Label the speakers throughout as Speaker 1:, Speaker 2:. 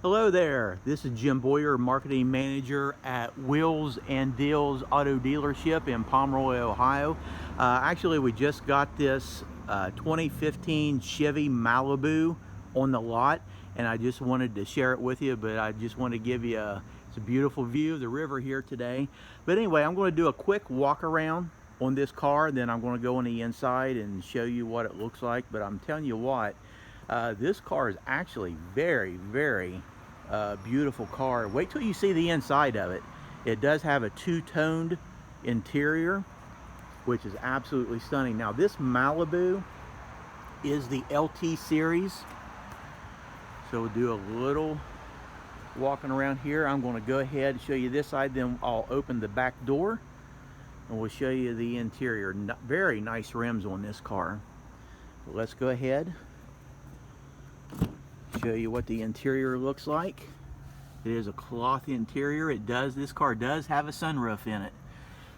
Speaker 1: Hello there, this is Jim Boyer, Marketing Manager at Wheels and Deals Auto Dealership in Pomeroy, Ohio. Actually, we just got this 2015 Chevy Malibu on the lot, and I just wanted to share it with you, but I just want to give you it's a beautiful view of the river here today. But anyway, I'm going to do a quick walk around on this car, then I'm going to go on the inside and show you what it looks like. But I'm telling you what, this car is actually very beautiful car. Wait till you see the inside of it. It does have a two-toned interior, which is absolutely stunning. Now this Malibu is the LT series, so we'll do a little walking around here. I'm going to go ahead and show you this side, then I'll open the back door and we'll show you the interior. Very nice rims on this car. Let's go ahead, show you what the interior looks like. It is a cloth interior. This car does have a sunroof in it.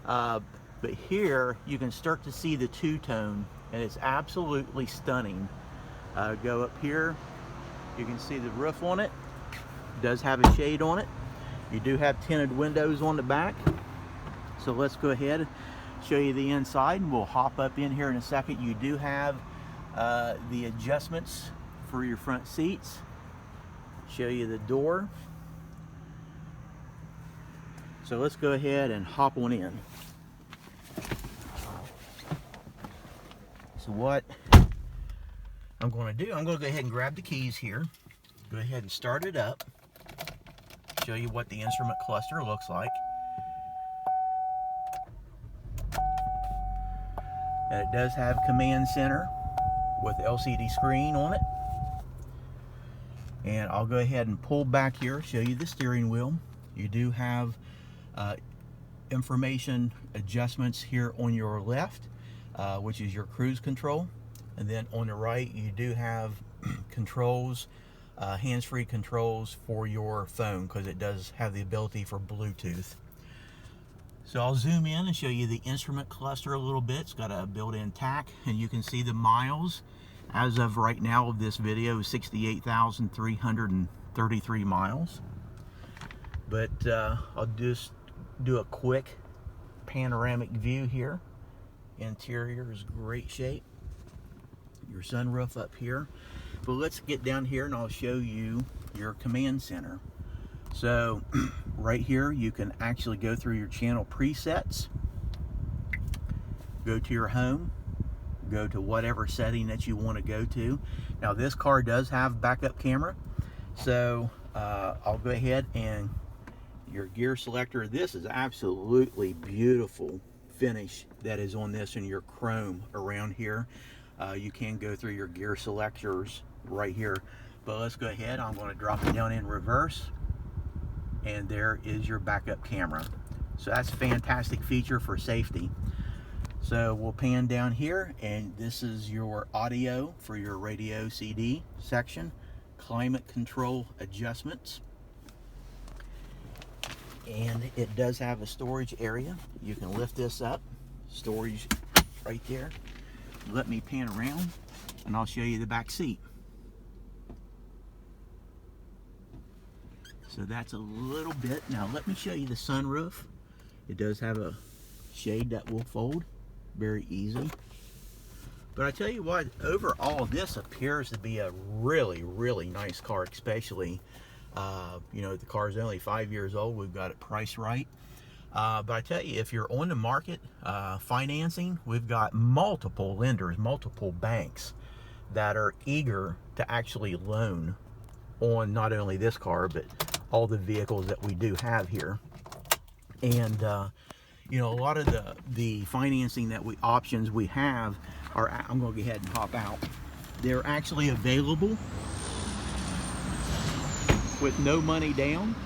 Speaker 1: But here you can start to see the two-tone, and it's absolutely stunning. Go up here, you can see the roof on it. It does have a shade on it. You do have tinted windows on the back. So let's go ahead and show you the inside, and we'll hop up in here in a second. You do have the adjustments for your front seats. Show you the door. So let's go ahead and hop on in. So what I'm going to do, I'm going to go ahead and grab the keys here, go ahead and start it up, show you what the instrument cluster looks like. And it does have command center with LCD screen on it. And I'll go ahead and pull back here, show you the steering wheel. You do have information adjustments here on your left, which is your cruise control. And then on the right, you do have controls, hands-free controls for your phone, because it does have the ability for Bluetooth. So I'll zoom in and show you the instrument cluster a little bit. It's got a built-in tach, and you can see the miles as of right now of this video is 68,333 miles. But I'll just do a quick panoramic view here. Interior is great shape. Your sunroof up here. But let's get down here and I'll show you your command center. So right here you can actually go through your channel presets, go to your home, go to whatever setting that you want to go to. Now this car does have backup camera, so I'll go ahead and your gear selector. This is absolutely beautiful finish that is on this, and your chrome around here. You can go through your gear selectors right here, but let's go ahead. I'm going to drop it down in reverse, and there is your backup camera. So that's a fantastic feature for safety. So we'll pan down here, and this is your audio for your radio CD section, climate control adjustments, and it does have a storage area. You can lift this up, storage right there. Let me pan around and I'll show you the back seat. So that's a little bit. Now let me show you the sunroof. It does have a shade that will fold very easy. But I tell you what, overall this appears to be a really nice car, especially you know, the car's only 5 years old. We've got it priced right. But I tell you, if you're on the market financing, we've got multiple lenders, multiple banks that are eager to actually loan on not only this car, but all the vehicles that we do have here. And you know, a lot of the financing options we have are, I'm going to go ahead and hop out. They're actually available with no money down.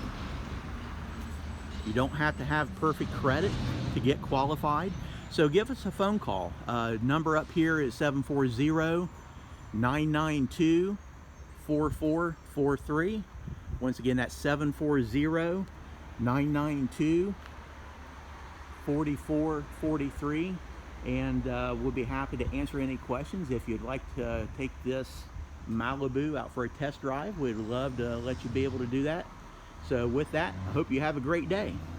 Speaker 1: You don't have to have perfect credit to get qualified. So give us a phone call. Number up here is 740-992-4443. Once again, that's 740-992-4443. And we'll be happy to answer any questions. If you'd like to take this Malibu out for a test drive, we'd love to let you be able to do that. So with that, I hope you have a great day.